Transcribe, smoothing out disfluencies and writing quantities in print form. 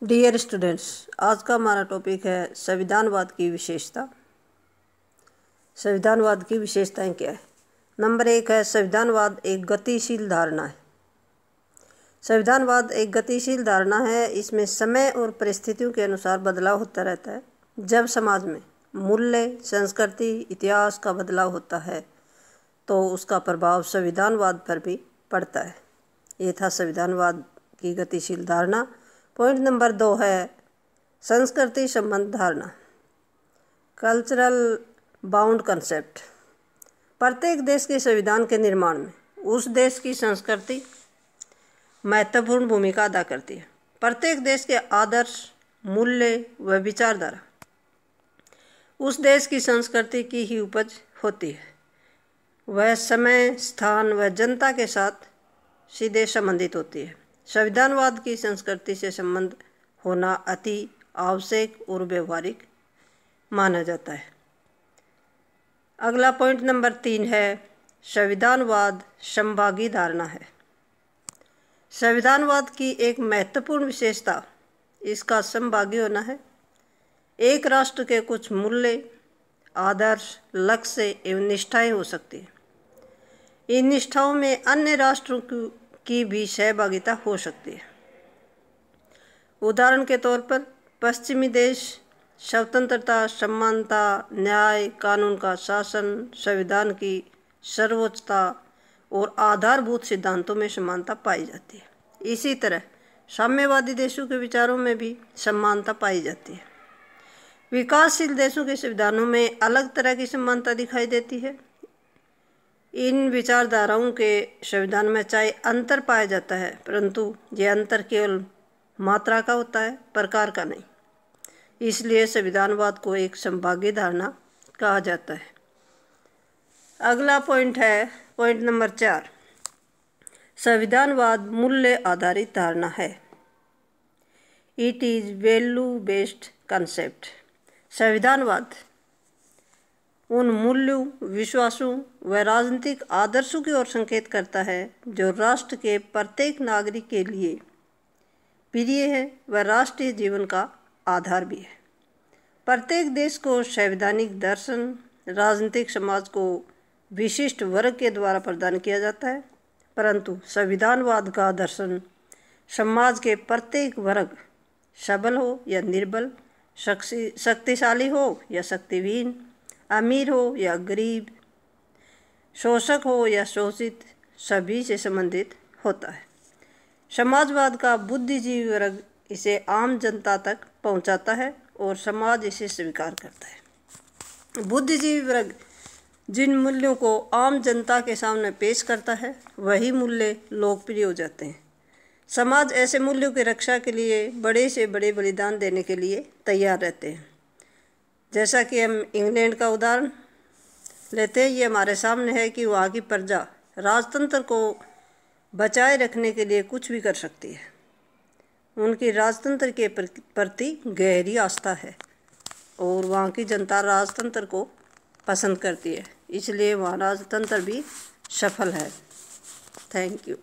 Dear students, आज का हमारा टॉपिक है संविधानवाद की विशेषता। संविधानवाद की विशेषताएं क्या है? नंबर 1 है संविधानवाद एक गतिशील धारणा है। संविधानवाद एक गतिशील धारणा है। इसमें समय और परिस्थितियों के अनुसार बदलाव होता रहता है। जब समाज में मूल्य, संस्कृति, इतिहास का बदलाव होता है तो उसका प्रभाव संविधानवाद पर भी पड़ता है। ये था संविधानवाद की गतिशील धारणा। पॉइंट नंबर 2 है संस्कृति संबंध धारणा, कल्चरल बाउंड कंसेप्ट। प्रत्येक देश के संविधान के निर्माण में उस देश की संस्कृति महत्वपूर्ण भूमिका अदा करती है। प्रत्येक देश के आदर्श, मूल्य व विचारधारा उस देश की संस्कृति की ही उपज होती है। वह समय, स्थान व जनता के साथ सीधे संबंधित होती है। संविधानवाद की संस्कृति से संबंध होना अति आवश्यक और व्यवहारिक माना जाता है। अगला पॉइंट नंबर 3 है संविधानवाद समभागी धारणा है। संविधानवाद की एक महत्वपूर्ण विशेषता इसका समभागी होना है। एक राष्ट्र के कुछ मूल्य, आदर्श, लक्ष्य एवं निष्ठाएं हो सकती हैं। इन निष्ठाओं में अन्य राष्ट्रों की भी सहभागिता हो सकती है। उदाहरण के तौर पर पश्चिमी देश स्वतंत्रता, समानता, न्याय, कानून का शासन, संविधान की सर्वोच्चता और आधारभूत सिद्धांतों में समानता पाई जाती है। इसी तरह साम्यवादी देशों के विचारों में भी समानता पाई जाती है। विकासशील देशों के संविधानों में अलग तरह की समानता दिखाई देती है। इन विचारधाराओं के संविधान में चाहे अंतर पाया जाता है, परंतु यह अंतर केवल मात्रा का होता है, प्रकार का नहीं। इसलिए संविधानवाद को एक समभागी धारणा कहा जाता है। अगला पॉइंट है पॉइंट नंबर 4, संविधानवाद मूल्य आधारित धारणा है। It is value based concept. संविधानवाद उन मूल्यों, विश्वासों व राजनीतिक आदर्शों की ओर संकेत करता है जो राष्ट्र के प्रत्येक नागरिक के लिए प्रिय है व राष्ट्रीय जीवन का आधार भी है। प्रत्येक देश को संवैधानिक दर्शन राजनीतिक समाज को विशिष्ट वर्ग के द्वारा प्रदान किया जाता है, परंतु संविधानवाद का दर्शन समाज के प्रत्येक वर्ग, सबल हो या निर्बल, शक्तिशाली हो या शक्तिहीन, अमीर हो या गरीब, शोषक हो या शोषित, सभी से संबंधित होता है। समाजवाद का बुद्धिजीवी वर्ग इसे आम जनता तक पहुंचाता है और समाज इसे स्वीकार करता है। बुद्धिजीवी वर्ग जिन मूल्यों को आम जनता के सामने पेश करता है वही मूल्य लोकप्रिय हो जाते हैं। समाज ऐसे मूल्यों की रक्षा के लिए बड़े से बड़े बलिदान देने के लिए तैयार रहते हैं। जैसा कि हम इंग्लैंड का उदाहरण लेते हैं, ये हमारे सामने है कि वहाँ की प्रजा राजतंत्र को बचाए रखने के लिए कुछ भी कर सकती है। उनकी राजतंत्र के प्रति गहरी आस्था है और वहाँ की जनता राजतंत्र को पसंद करती है, इसलिए वहाँ राजतंत्र भी सफल है। Thank you.